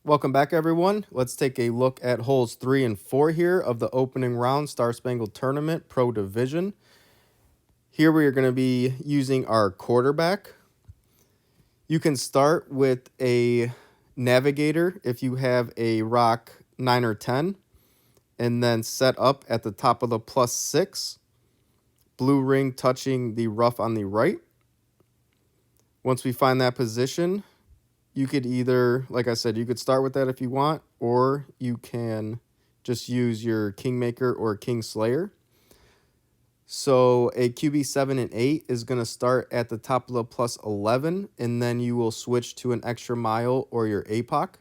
Welcome back, everyone. Let's take a look at holes 3 and 4 here of the opening round Star Spangled Tournament Pro Division. Here we are going to be using our quarterback. You can start with a navigator if you have a rock 9 or 10, and then set up at the top of the +6, blue ring touching the rough on the right. Once we find that position, you could either, like I said, you could start with that if you want, or you can just use your Kingmaker or King Slayer. So a QB 7 and 8 is going to start at the top of the +11, and then you will switch to an extra mile or your APOC.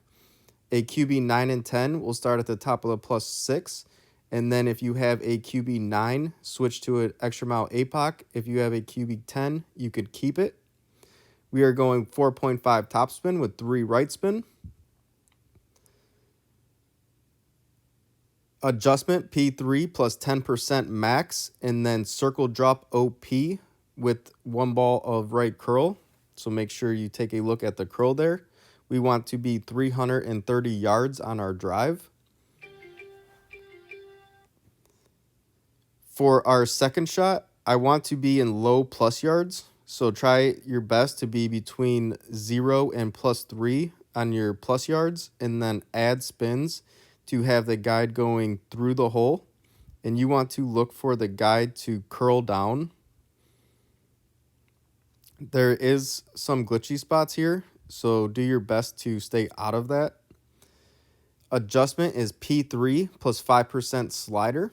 A QB 9 and 10 will start at the top of the +6, and then if you have a QB 9, switch to an extra mile APOC. If you have a QB 10, you could keep it. We are going 4.5 top spin with 3 right spin. Adjustment P3 plus 10% max, and then circle drop OP with 1 ball of right curl. So make sure you take a look at the curl there. We want to be 330 yards on our drive. For our second shot, I want to be in low plus yards. So try your best to be between 0 and +3 on your plus yards, and then add spins to have the guide going through the hole. And you want to look for the guide to curl down. There is some glitchy spots here, so do your best to stay out of that. Adjustment is P3 plus 5% slider,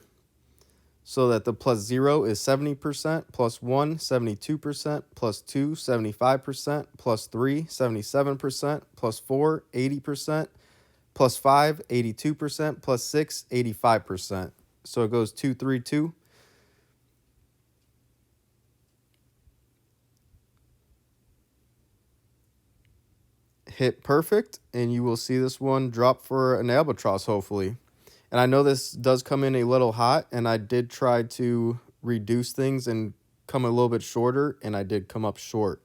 so that the +0 is 70%, +1, 72%, +2, 75%, +3, 77%, +4, 80%, +5, 82%, +6, 85%. So it goes 2, 3, 2. Hit perfect, and you will see this one drop for an albatross, hopefully. And I know this does come in a little hot, and I did try to reduce things and come a little bit shorter, and I did come up short.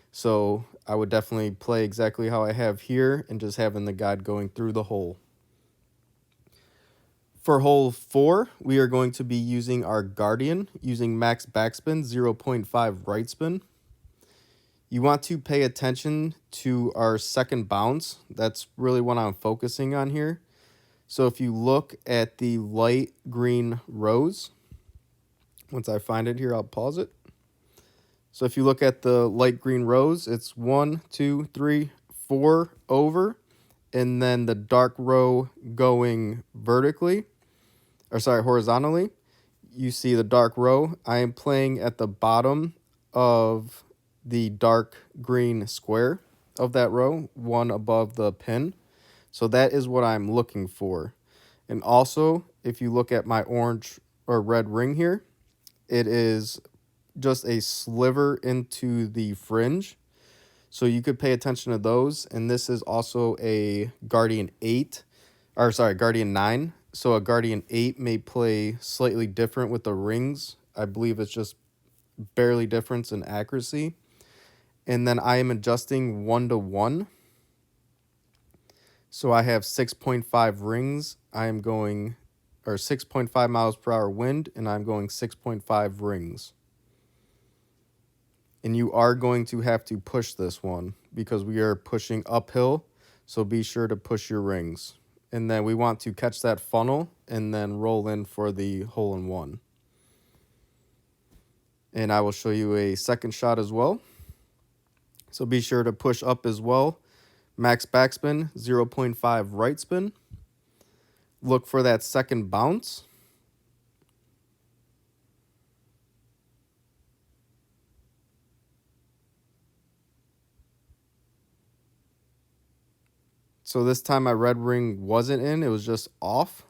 So I would definitely play exactly how I have here and just having the guide going through the hole. For hole 4, we are going to be using our Guardian, using max backspin, 0.5 right spin. You want to pay attention to our second bounce. That's really what I'm focusing on here. So if you look at the light green rows, once I find it here, I'll pause it. So if you look at the light green rows, it's 1, 2, 3, 4 over, and then the dark row going horizontally. You see the dark row. I am playing at the bottom of the dark green square of that row, one above the pin. So that is what I'm looking for. And also, if you look at my orange or red ring here, it is just a sliver into the fringe. So you could pay attention to those. And this is also a Guardian 9. So a Guardian 8 may play slightly different with the rings. I believe it's just barely difference in accuracy. And then I am adjusting 1 to 1. So I have 6.5 rings. I am going, or 6.5 miles per hour wind, and I'm going 6.5 rings. And you are going to have to push this one because we are pushing uphill. So be sure to push your rings. And then we want to catch that funnel and then roll in for the hole in one. And I will show you a second shot as well. So be sure to push up as well. Max backspin, 0.5 right spin. Look for that second bounce. So this time my red ring wasn't in, it was just off.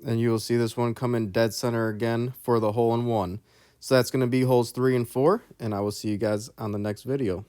And you will see this one come in dead center again for the hole in one. So that's going to be holes 3 and 4, and I will see you guys on the next video.